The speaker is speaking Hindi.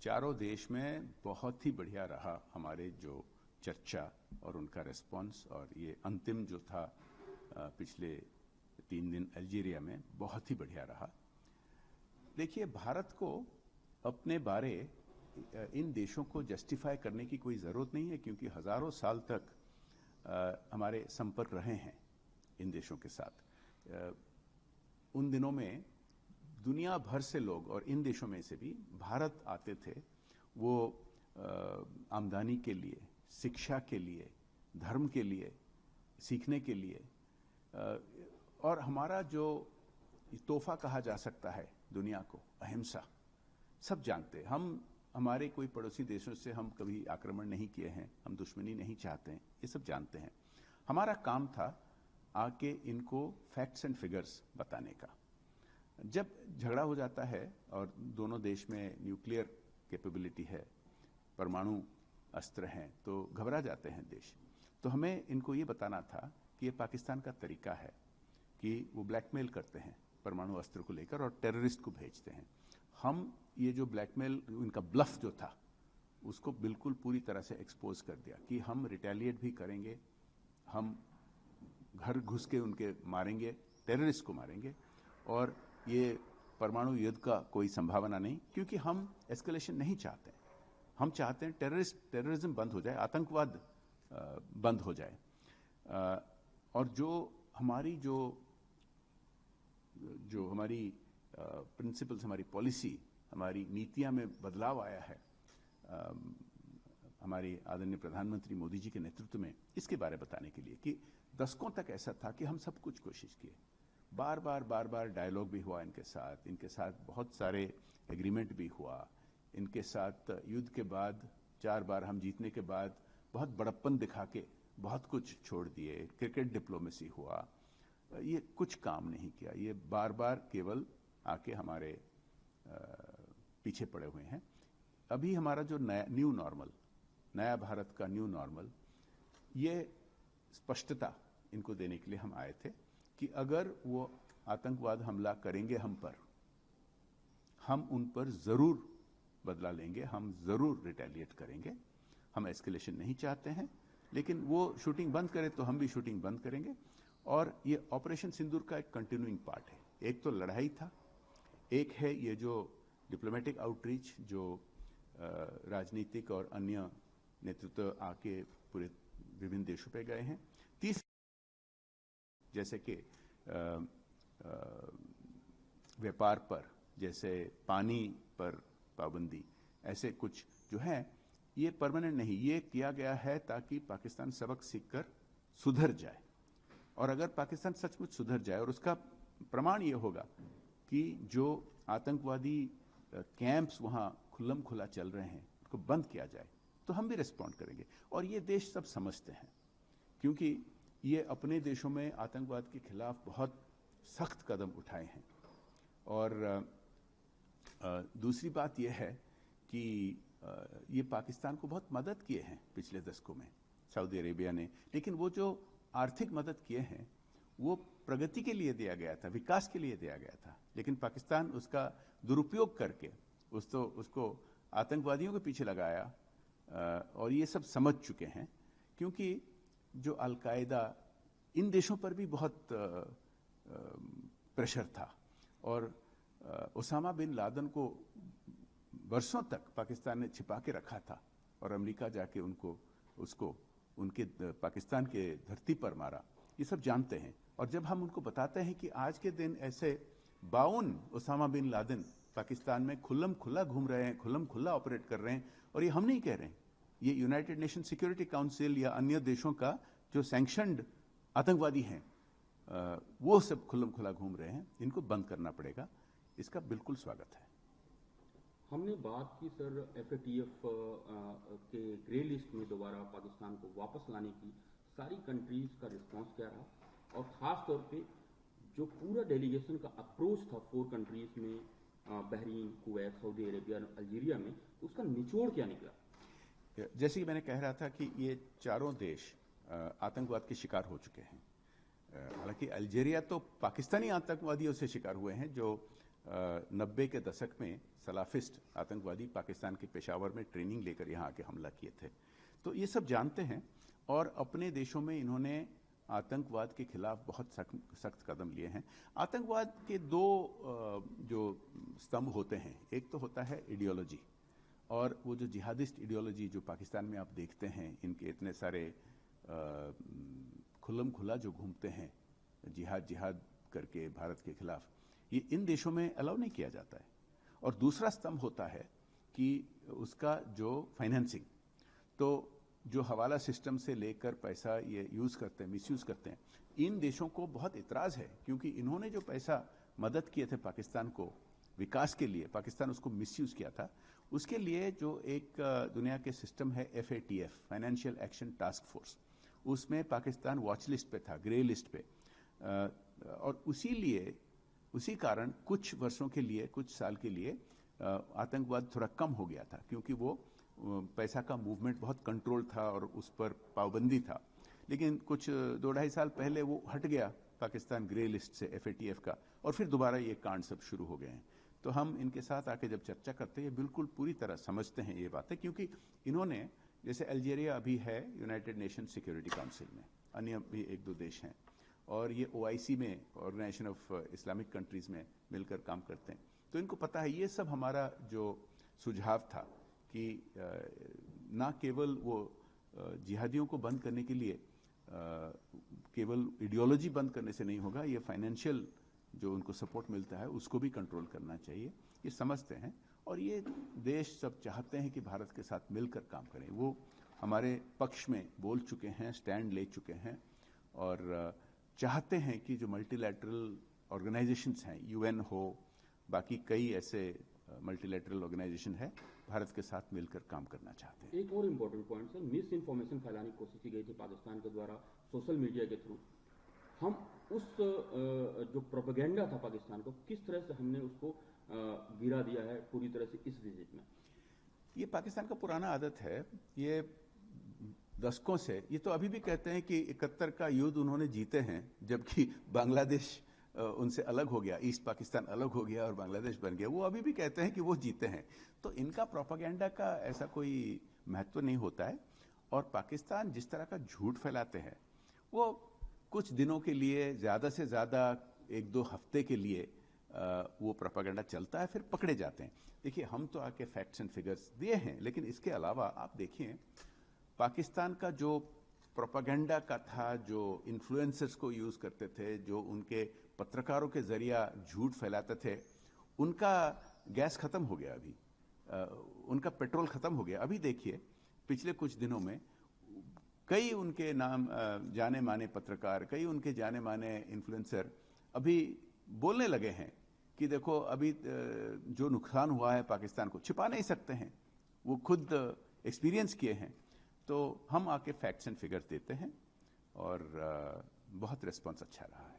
चारों देश में बहुत ही बढ़िया रहा हमारे जो चर्चा और उनका रिस्पांस, और ये अंतिम जो था पिछले 3 दिन अल्जीरिया में, बहुत ही बढ़िया रहा। देखिए, भारत को अपने बारे इन देशों को जस्टिफाई करने की कोई ज़रूरत नहीं है, क्योंकि हज़ारों साल तक हमारे संपर्क रहे हैं इन देशों के साथ। उन दिनों में दुनिया भर से लोग, और इन देशों में से भी, भारत आते थे। वो आमदनी के लिए, शिक्षा के लिए, धर्म के लिए, सीखने के लिए, और हमारा जो तोहफा कहा जा सकता है दुनिया को, अहिंसा, सब जानते हैं। हम हमारे कोई पड़ोसी देशों से हम कभी आक्रमण नहीं किए हैं, हम दुश्मनी नहीं चाहते हैं, ये सब जानते हैं। हमारा काम था आके इनको फैक्ट्स एंड फिगर्स बताने का। जब झगड़ा हो जाता है और दोनों देश में न्यूक्लियर कैपेबिलिटी है, परमाणु अस्त्र हैं, तो घबरा जाते हैं देश। तो हमें इनको ये बताना था कि ये पाकिस्तान का तरीका है कि वो ब्लैकमेल करते हैं परमाणु अस्त्र को लेकर और टेररिस्ट को भेजते हैं। हम ये जो ब्लैकमेल, इनका ब्लफ जो था, उसको बिल्कुल पूरी तरह से एक्सपोज कर दिया कि हम रिटेलिएट भी करेंगे, हम घर घुस के उनके मारेंगे, टेररिस्ट को मारेंगे, और ये परमाणु युद्ध का कोई संभावना नहीं, क्योंकि हम एस्केलेशन नहीं चाहते। हम चाहते हैं टेररिज्म बंद हो जाए, आतंकवाद बंद हो जाए। और जो हमारी प्रिंसिपल्स, हमारी पॉलिसी, हमारी नीतियां में बदलाव आया है हमारे आदरणीय प्रधानमंत्री मोदी जी के नेतृत्व में, इसके बारे में बताने के लिए कि दशकों तक ऐसा था कि हम सब कुछ कोशिश किए, बार बार डायलॉग भी हुआ इनके साथ बहुत सारे एग्रीमेंट भी हुआ इनके साथ। युद्ध के बाद 4 बार हम जीतने के बाद बहुत बड़प्पन दिखा के बहुत कुछ छोड़ दिए, क्रिकेट डिप्लोमेसी हुआ, ये कुछ काम नहीं किया। ये बार केवल आके हमारे पीछे पड़े हुए हैं। अभी हमारा जो न्यू नॉर्मल, नया भारत का न्यू नॉर्मल, ये स्पष्टता इनको देने के लिए हम आए थे कि अगर वो आतंकवाद हमला करेंगे हम पर, हम उन पर जरूर बदला लेंगे, हम जरूर रिटेलिएट करेंगे। हम एस्केलेशन नहीं चाहते हैं, लेकिन वो शूटिंग बंद करे तो हम भी शूटिंग बंद करेंगे। और ये ऑपरेशन सिंदूर का एक कंटिन्यूइंग पार्ट है। एक तो लड़ाई था, एक है ये जो डिप्लोमेटिक आउटरीच, जो राजनीतिक और अन्य नेतृत्व आके पूरे विभिन्न देशों पे गए हैं। तीसरा, जैसे कि व्यापार पर, जैसे पानी पर पाबंदी, ऐसे कुछ जो है, ये परमानेंट नहीं, ये किया गया है ताकि पाकिस्तान सबक सीखकर सुधर जाए। और अगर पाकिस्तान सचमुच सुधर जाए, और उसका प्रमाण ये होगा कि जो आतंकवादी कैंप्स वहाँ खुल्लम खुला चल रहे हैं, उसको बंद किया जाए, तो हम भी रिस्पॉन्ड करेंगे। और ये देश सब समझते हैं, क्योंकि ये अपने देशों में आतंकवाद के खिलाफ बहुत सख्त कदम उठाए हैं। और दूसरी बात यह है कि ये पाकिस्तान को बहुत मदद किए हैं पिछले दशकों में सऊदी अरेबिया ने, लेकिन वो जो आर्थिक मदद किए हैं वो प्रगति के लिए दिया गया था, विकास के लिए दिया गया था। लेकिन पाकिस्तान उसका दुरुपयोग करके उसको आतंकवादियों के पीछे लगाया, और ये सब समझ चुके हैं। क्योंकि जो अलकायदा, इन देशों पर भी बहुत प्रेशर था, और ओसामा बिन लादेन को वर्षों तक पाकिस्तान ने छिपा के रखा था, और अमेरिका जाके उसको उनके पाकिस्तान के धरती पर मारा। ये सब जानते हैं। और जब हम उनको बताते हैं कि आज के दिन ऐसे 52 ओसामा बिन लादेन पाकिस्तान में खुल्लम खुला घूम रहे हैं, खुल्लम खुला ऑपरेट कर रहे हैं, और ये हम नहीं कह रहे हैं, ये यूनाइटेड नेशन सिक्योरिटी काउंसिल या अन्य देशों का जो सैंक्शनड आतंकवादी हैं, वो सब खुल्लम खुला घूम रहे हैं। इनको बंद करना पड़ेगा। इसका बिल्कुल स्वागत है। हमने बात की सर FATF के ग्रे लिस्ट में दोबारा पाकिस्तान को वापस लाने की, सारी कंट्रीज का रिस्पांस क्या रहा, और ख़ास तौर पे जो पूरा डेलीगेशन का अप्रोच था 4 कंट्रीज में, Bahrain, Kuwait, Saudi Arabia, Algeria में, तो उसका निचोड़ क्या निकला? जैसे कि मैंने कह रहा था कि ये चारों देश आतंकवाद के शिकार हो चुके हैं। हालांकि अल्जीरिया तो पाकिस्तानी आतंकवादियों से शिकार हुए हैं, जो 90 के दशक में सलाफिस्ट आतंकवादी पाकिस्तान के पेशावर में ट्रेनिंग लेकर यहाँ आके हमला किए थे। तो ये सब जानते हैं और अपने देशों में इन्होंने आतंकवाद के खिलाफ बहुत सख्त कदम लिए हैं। आतंकवाद के दो जो स्तंभ होते हैं, एक तो होता है आइडियोलॉजी, और वो जो जिहादिस्ट आइडियोलॉजी जो पाकिस्तान में आप देखते हैं, इनके इतने सारे खुल्लम खुला जो घूमते हैं जिहाद करके भारत के खिलाफ, ये इन देशों में अलाउ नहीं किया जाता है। और दूसरा स्तंभ होता है कि उसका जो फाइनेंसिंग, तो जो हवाला सिस्टम से लेकर पैसा ये यूज़ करते हैं, मिसयूज़ करते हैं, इन देशों को बहुत इतराज़ है क्योंकि इन्होंने जो पैसा मदद किए थे पाकिस्तान को विकास के लिए, पाकिस्तान उसको मिसयूज़ किया था। उसके लिए जो एक दुनिया के सिस्टम है FATF, financial action task force, उसमें पाकिस्तान वॉच लिस्ट पे था, ग्रे लिस्ट पे। और उसी कारण कुछ वर्षों के लिए, कुछ साल के लिए आतंकवाद थोड़ा कम हो गया था क्योंकि वो पैसा का मूवमेंट बहुत कंट्रोल था और उस पर पाबंदी था। लेकिन कुछ 2-2.5 साल पहले वो हट गया पाकिस्तान ग्रे लिस्ट से FATF का, और फिर दोबारा ये कांड सब शुरू हो गए हैं। तो हम इनके साथ आके जब चर्चा करते हैं, बिल्कुल पूरी तरह समझते हैं ये बातें, क्योंकि इन्होंने, जैसे अल्जीरिया अभी है यूनाइटेड नेशन सिक्योरिटी काउंसिल में, अन्य भी 1-2 देश हैं, और ये OIC में, ऑर्गेनाइजेशन ऑफ इस्लामिक कंट्रीज़ में मिलकर काम करते हैं। तो इनको पता है, ये सब हमारा जो सुझाव था कि ना केवल वो जिहादियों को बंद करने के लिए केवल आइडियोलॉजी बंद करने से नहीं होगा, ये फाइनेंशियल जो उनको सपोर्ट मिलता है उसको भी कंट्रोल करना चाहिए। ये समझते हैं और ये देश सब चाहते हैं कि भारत के साथ मिलकर काम करें। वो हमारे पक्ष में बोल चुके हैं, स्टैंड ले चुके हैं और चाहते हैं कि जो मल्टीलैटरल ऑर्गेनाइजेशंस हैं, UN हो, बाकी कई ऐसे मल्टीलैटरल ऑर्गेनाइजेशन है, भारत के साथ मिलकर काम करना चाहते हैं। एक और important point sir, miss information फैलाने की कोशिश की गई थी पाकिस्तान के द्वारा सोशल मीडिया के थ्रू। हम उस जो प्रोपेगेंडा था पाकिस्तान को, किस तरह से हमने उसको गिरा दिया है पूरी तरह से इस विजिट में? ये पाकिस्तान का पुराना आदत है, ये दशकों से। ये तो अभी भी कहते हैं कि 71 का युद्ध उन्होंने जीते हैं, जबकि बांग्लादेश उनसे अलग हो गया, ईस्ट पाकिस्तान अलग हो गया और बांग्लादेश बन गया। वो अभी भी कहते हैं कि वो जीते हैं। तो इनका प्रोपेगेंडा का ऐसा कोई महत्व नहीं होता है। और पाकिस्तान जिस तरह का झूठ फैलाते हैं, वो कुछ दिनों के लिए, ज़्यादा से ज़्यादा 1-2 हफ्ते के लिए वो प्रोपेगेंडा चलता है, फिर पकड़े जाते हैं। देखिए, हम तो आके फैक्ट्स एंड फिगर्स दिए हैं, लेकिन इसके अलावा आप देखिए, पाकिस्तान का जो प्रोपेगेंडा का था, जो इन्फ्लुएंसर्स को यूज़ करते थे, जो उनके पत्रकारों के जरिया झूठ फैलाते थे, उनका गैस खत्म हो गया अभी, उनका पेट्रोल खत्म हो गया। अभी देखिए, पिछले कुछ दिनों में कई उनके नाम जाने माने पत्रकार, कई उनके जाने माने इन्फ्लुएंसर अभी बोलने लगे हैं कि देखो, अभी जो नुकसान हुआ है पाकिस्तान को, छिपा नहीं सकते हैं, वो खुद एक्सपीरियंस किए हैं। तो हम आके फैक्ट्स एंड फिगर्स देते हैं और बहुत रिस्पॉन्स अच्छा रहा है।